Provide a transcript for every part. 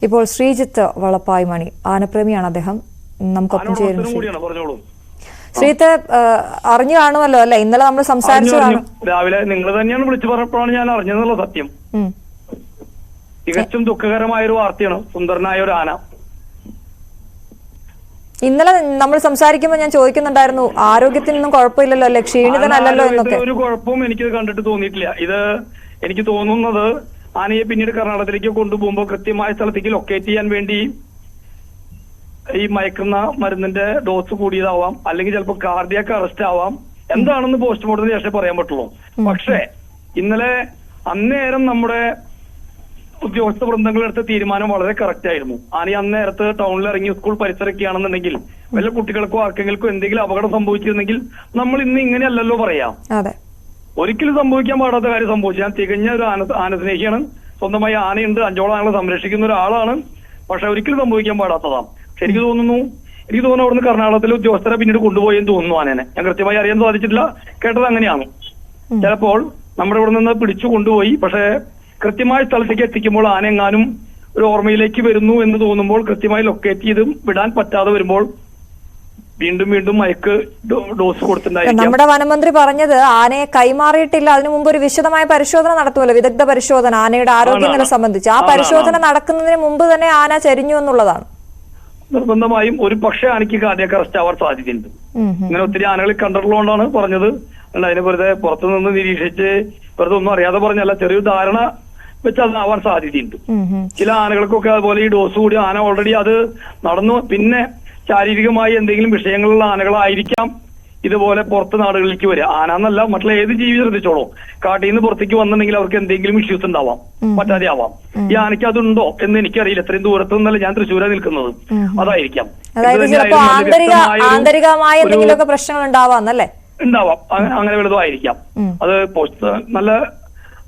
ഇപ്പോൾ ശ്രീജിത്ത് വളപ്പായ്മണി ആനപ്രേമിയാണ് അദ്ദേഹം നമുക്കൊപ്പം ചേരുന്നു. ശ്രീജിത്ത് അറിഞ്ഞു കാണുമല്ലോ അല്ലെ, ഇന്നലെ നമ്മൾ സംസാരിച്ചതാണ്. രാവിലെ നിങ്ങൾ തന്നെയാണ് വിളിച്ചു പറഞ്ഞപ്പോഴാണ് ഞാൻ അറിഞ്ഞതെന്നുള്ള സത്യം. തികച്ചും ദുഃഖകരമായ ഒരു വാർത്തയാണ്. സുന്ദരനായ ഒരു ആന ഇന്നലെ നമ്മൾ സംസാരിക്കുമ്പോൾ ഞാൻ ചോദിക്കുന്നുണ്ടായിരുന്നു, ആരോഗ്യത്തിനൊന്നും കുഴപ്പമില്ലല്ലോ അല്ലെ, ക്ഷീണിതനല്ലല്ലോ എന്നൊക്കെ. ഒരു കുഴപ്പവും എനിക്ക് കണ്ടിട്ട് തോന്നിയിട്ടില്ല. ഇത് എനിക്ക് തോന്നുന്നത് ആനയെ പിന്നീട് കർണാടകത്തിലേക്ക് കൊണ്ടുപോകുമ്പോൾ കൃത്യമായ സ്ഥലത്തേക്ക് ലൊക്കേറ്റ് ചെയ്യാൻ വേണ്ടി ഈ മയക്കുന്ന മരുന്നിന്റെ ഡോസ് കൂടിയതാവാം, അല്ലെങ്കിൽ ചിലപ്പോൾ കാർഡിയാക് അറസ്റ്റ് ആവാം. എന്താണെന്ന് പോസ്റ്റ്മോർട്ടത്തിന് ശേഷം പറയാൻ പറ്റുള്ളൂ. പക്ഷേ ഇന്നലെ അന്നേരം നമ്മുടെ ഉദ്യോഗസ്ഥ വൃന്ദങ്ങളെടുത്ത തീരുമാനം വളരെ കറക്റ്റ് ആയിരുന്നു. ആന അന്നേരത്ത് ടൗണിൽ ഇറങ്ങി സ്കൂൾ പരിസരമൊക്കെയാണെന്നുണ്ടെങ്കിൽ വല്ല കുട്ടികൾക്കോ ആർക്കെങ്കിൽക്കോ എന്തെങ്കിലും അപകടം സംഭവിച്ചിരുന്നെങ്കിൽ നമ്മൾ ഇന്ന് ഇങ്ങനെയല്ലല്ലോ പറയാം. ഒരിക്കലും സംഭവിക്കാൻ പാടാത്ത കാര്യം സംഭവിച്ചു. ഞാൻ തികഞ്ഞ ഒരു ആനസ്നേഹിയാണ്. സ്വന്തമായി ആനയുണ്ട്, 5ഓളം ആനകളെ സംരക്ഷിക്കുന്ന ഒരാളാണ്. പക്ഷെ ഒരിക്കലും സംഭവിക്കാൻ പാടാത്തതാണ്. പക്ഷെ എനിക്ക് തോന്നുന്നു അവിടുന്ന് കർണാടകത്തിലെ ഉദ്യോഗസ്ഥരെ പിന്നീട് കൊണ്ടുപോയെന്ന് തോന്നുന്നു ആനനെ. ഞാൻ കൃത്യമായി അറിയാൻ സാധിച്ചിട്ടില്ല, കേട്ടത് അങ്ങനെയാണ്. ചിലപ്പോൾ നമ്മുടെ ഇവിടെ നിന്ന് പിടിച്ചു കൊണ്ടുപോയി, പക്ഷെ കൃത്യമായ സ്ഥലത്തേക്ക് എത്തിക്കുമ്പോൾ ആന എങ്ങാനും ഒരു ഓർമ്മയിലേക്ക് വരുന്നു എന്ന് തോന്നുമ്പോൾ കൃത്യമായി ലൊക്കേറ്റ് ചെയ്ത് വിടാൻ പറ്റാതെ വരുമ്പോൾ വീണ്ടും മയക്ക് ഡോസ് കൊടുത്തിട്ടുണ്ടായിരിക്കും. നമ്മുടെ വനമന്ത്രി പറഞ്ഞത് ആനയെ കൈമാറിയിട്ടില്ല, അതിനു മുമ്പ് ഒരു വിശദമായ പരിശോധന നടത്തുമല്ലോ, വിദഗ്ധ പരിശോധന ആനയുടെ ആരോഗ്യനില സംബന്ധിച്ച്. ആ പരിശോധന നടക്കുന്നതിന് മുമ്പ് തന്നെ ആന ചരിഞ്ഞു എന്നുള്ളതാണ്. നിർബന്ധമായും ഒരു പക്ഷേ ആനയ്ക്ക് കാർഡിയാക് അറസ്റ്റ് ആവാൻ സാധ്യതയുണ്ട്. ഇങ്ങനെ ഒത്തിരി ആനകൾ കണ്ടിട്ടുള്ളതുകൊണ്ടാണ് പറഞ്ഞത്. അതിനെ വെറുതെ പുറത്തുനിന്ന് നിരീക്ഷിച്ച് വെറുതെ ഒന്നും അറിയാതെ പറഞ്ഞല്ല, ചെറിയൊരു ധാരണ വെച്ച് അതാവാൻ സാധ്യതയുണ്ട്. ചില ആനകൾക്കൊക്കെ അതുപോലെ ഈ ഡോസ് കൂടി ആന ഓൾറെഡി അത് നടന്നു. പിന്നെ ശാരീരികമായി എന്തെങ്കിലും വിഷയങ്ങളുള്ള ആനകളായിരിക്കാം ഇതുപോലെ പുറത്ത് നാടുകളിലേക്ക് വരിക. ആന എന്നല്ല, മറ്റുള്ള ഏത് ജീവി ശ്രദ്ധിച്ചോളൂ, കാട്ടിൽ നിന്ന് പുറത്തേക്ക് വന്നിട്ടുണ്ടെങ്കിൽ അവർക്ക് എന്തെങ്കിലും ഇഷ്യൂസ് ഉണ്ടാവാം, പറ്റാതെ ആവാം. ഈ ആനയ്ക്ക് അതുണ്ടോ എന്ന് എനിക്കറിയില്ല. ഇത്രയും ദൂരത്ത് നിന്നല്ല ഞാൻ തൃശ്ശൂരാ നിൽക്കുന്നത്, അതായിരിക്കാം. ഉണ്ടാവാം, അങ്ങനെ വലുതായിരിക്കാം. അത് നല്ല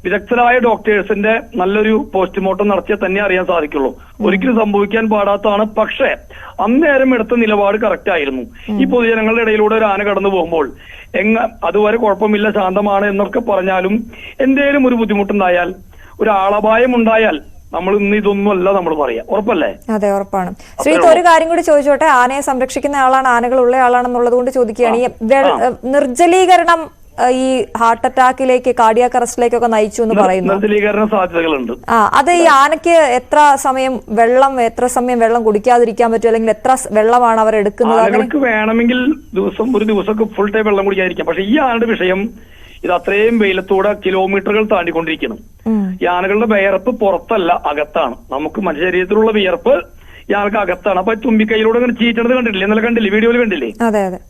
വിദഗ്ധരായ ഡോക്ടേഴ്സിന്റെ നല്ലൊരു പോസ്റ്റ്മോർട്ടം നടത്തിയാൽ തന്നെ അറിയാൻ സാധിക്കുള്ളൂ. ഒരിക്കലും സംഭവിക്കാൻ പാടാത്തതാണ്. പക്ഷേ അന്നേരം എടുത്ത നിലപാട് കറക്റ്റ് ആയിരുന്നു. ഈ പൊതുജനങ്ങളുടെ ഇടയിലൂടെ ഒരു ആന കടന്നു പോകുമ്പോൾ അതുവരെ കുഴപ്പമില്ല, ശാന്തമാണ് എന്നൊക്കെ പറഞ്ഞാലും എന്തേലും ഒരു ബുദ്ധിമുട്ടുണ്ടായാൽ, ഒരു ആളപായം ഉണ്ടായാൽ നമ്മൾ ഇന്ന് ഇതൊന്നുമല്ല നമ്മൾ പറയാം. ഉറപ്പല്ലേ? അതെ, ഉറപ്പാണ്. ശ്രീജിത്ത്, ഒരു കാര്യം കൂടി ചോദിച്ചോട്ടെ. ആനയെ സംരക്ഷിക്കുന്ന ആളാണ്, ആനകൾ ഉള്ള ആളാണെന്നുള്ളത് കൊണ്ട് ചോദിക്കുകയാണ്. ഈ നിർജ്ജലീകരണം ഈ ഹാർട്ട് അറ്റാക്കിലേക്ക്, കാർഡിയാക് അറസ്റ്റിലേക്കൊക്കെ നയിച്ചു എന്ന് പറയുന്നു. നിർജ്ജലീകരണ സാധ്യതകളുണ്ട്. അത് ഈ ആനയ്ക്ക് എത്ര സമയം വെള്ളം കുടിക്കാതിരിക്കാൻ പറ്റും, അല്ലെങ്കിൽ എത്ര വെള്ളമാണ് അവർ എടുക്കുന്നത്? ആനകൾക്ക് വേണമെങ്കിൽ ഒരു ദിവസമൊക്കെ ഫുൾ ടൈം വെള്ളം കുടിക്കാതിരിക്കാം. പക്ഷെ ഈ ആനയുടെ വിഷയം ഇത് അത്രയും വെയിലത്തൂടെ കിലോമീറ്ററുകൾ താണ്ടിക്കൊണ്ടിരിക്കണം. ഈ ആനകളുടെ വിയർപ്പ് പുറത്തല്ല, അകത്താണ്. നമുക്ക് മനുഷ്യ ശരീരത്തിലുള്ള വിയർപ്പ് ഈ ആൾക്ക് അകത്താണ്. അപ്പൊ തുമ്പിക്കൈയിലൂടെ അങ്ങനെ ചീറ്റണത് കണ്ടിട്ടില്ലേ? ഇന്നലെ കണ്ടില്ലേ, വീഡിയോയിൽ കണ്ടില്ലേ? അതെ അതെ.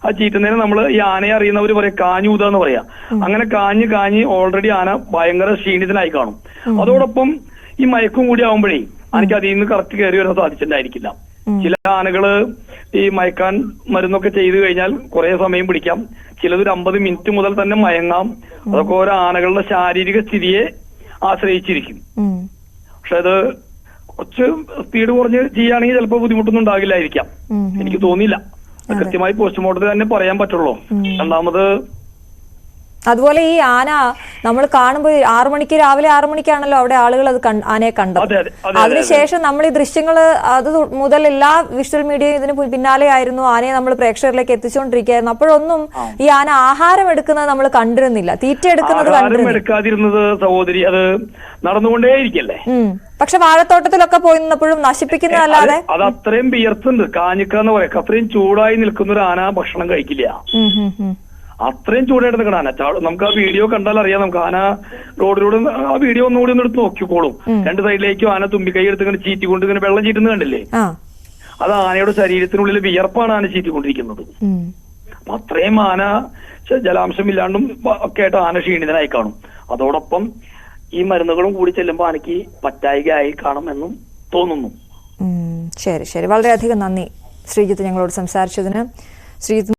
ആ ചീറ്റുന്നതിന് നമ്മൾ ഈ ആനയെ അറിയുന്നവര് പറയാം കാഞ്ഞൂതാന്ന് പറയാ. അങ്ങനെ കാഞ്ഞ് ഓൾറെഡി ആന ഭയങ്കര ക്ഷീണിതനായി കാണും. അതോടൊപ്പം ഈ മയക്കും കൂടി ആവുമ്പോഴേ എനിക്ക് അതിൽ നിന്ന് കറക്റ്റ് കയറി വരാൻ സാധിച്ചിട്ടുണ്ടായിരിക്കില്ല. ചില ആനകള് ഈ മയക്കാൻ മരുന്നൊക്കെ ചെയ്തു കഴിഞ്ഞാൽ കുറെ സമയം പിടിക്കാം. ചിലത് 50 മിനിറ്റ് മുതൽ തന്നെ മയങ്ങാം. അതൊക്കെ ഓരോ ആനകളുടെ ശാരീരിക സ്ഥിതിയെ ആശ്രയിച്ചിരിക്കും. പക്ഷെ അത് കുറച്ച് സ്പീഡ് കുറഞ്ഞ് ചെയ്യുകയാണെങ്കിൽ ചിലപ്പോൾ ബുദ്ധിമുട്ടൊന്നും ഉണ്ടാകില്ലായിരിക്കാം. എനിക്ക് തോന്നിയില്ല. കൃത്യമായി പോസ്റ്റ്മോർട്ടത്തിൽ തന്നെ പറയാൻ പറ്റുള്ളൂ. രണ്ടാമത് അതുപോലെ ഈ ആന നമ്മൾ കാണുമ്പോൾ രാവിലെ 6 മണിക്കാണല്ലോ അവിടെ ആളുകൾ അത് ആനയെ കണ്ടത്. അതിനുശേഷം നമ്മൾ ഈ ദൃശ്യങ്ങൾ അത് മുതൽ എല്ലാ വിഷ്വൽ മീഡിയയും ഇതിന് പിന്നാലെ ആയിരുന്നു. ആനയെ നമ്മൾ പ്രേക്ഷകരിലേക്ക് എത്തിച്ചുകൊണ്ടിരിക്കുകയായിരുന്നു. അപ്പോഴൊന്നും ഈ ആന ആഹാരം എടുക്കുന്നത് നമ്മൾ കണ്ടിരുന്നില്ല, തീറ്റ എടുക്കാതിരുന്നത് സഹോദരി, അത് നടന്നുകൊണ്ടേയിരിക്കല്ലേ. പക്ഷെ വാഴത്തോട്ടത്തിലൊക്കെ പോയി നിന്നപ്പോഴും നശിപ്പിക്കുന്നതല്ലാതെ അത് അത്രയും വിയർത്തുണ്ട്. കാഞ്ഞിക്കാന്ന് പറയാം, അത്രയും ചൂടായി നിൽക്കുന്ന ഒരു ആന ഭക്ഷണം കഴിക്കില്ല. അത്രയും ചൂടായിട്ട് നിൽക്കണ ആന. നമുക്ക് ആ വീഡിയോ കണ്ടാൽ അറിയാം. നമുക്ക് ആന റോഡിലൂടെ ആ വീഡിയോ ഒന്നുകൂടി ഒന്ന് എടുത്ത് നോക്കിക്കോളും. 2 സൈഡിലേക്കും ആന തുമ്പിക്കൈ എടുത്ത് ഇങ്ങനെ ചീറ്റിക്കൊണ്ട് ഇങ്ങനെ വെള്ളം ചീറ്റുന്നത് കണ്ടില്ലേ? അത് ആനയുടെ ശരീരത്തിനുള്ളിൽ വിയർപ്പാണ് ആന ചീറ്റിക്കൊണ്ടിരിക്കുന്നത്. അത്രയും ആന ജലാംശം ഇല്ലാണ്ടും ഒക്കെ ആയിട്ട് ആന ക്ഷീണിതനായി കാണും. അതോടൊപ്പം ഈ മരുന്നുകളും കൂടി ചെല്ലുമ്പോൾ ആനയ്ക്ക് പറ്റായികയായി കാണുമെന്നും തോന്നുന്നു. ശരി, വളരെയധികം നന്ദി ശ്രീജിത്ത് ഞങ്ങളോട് സംസാരിച്ചതിന്. ശ്രീജിത്ത്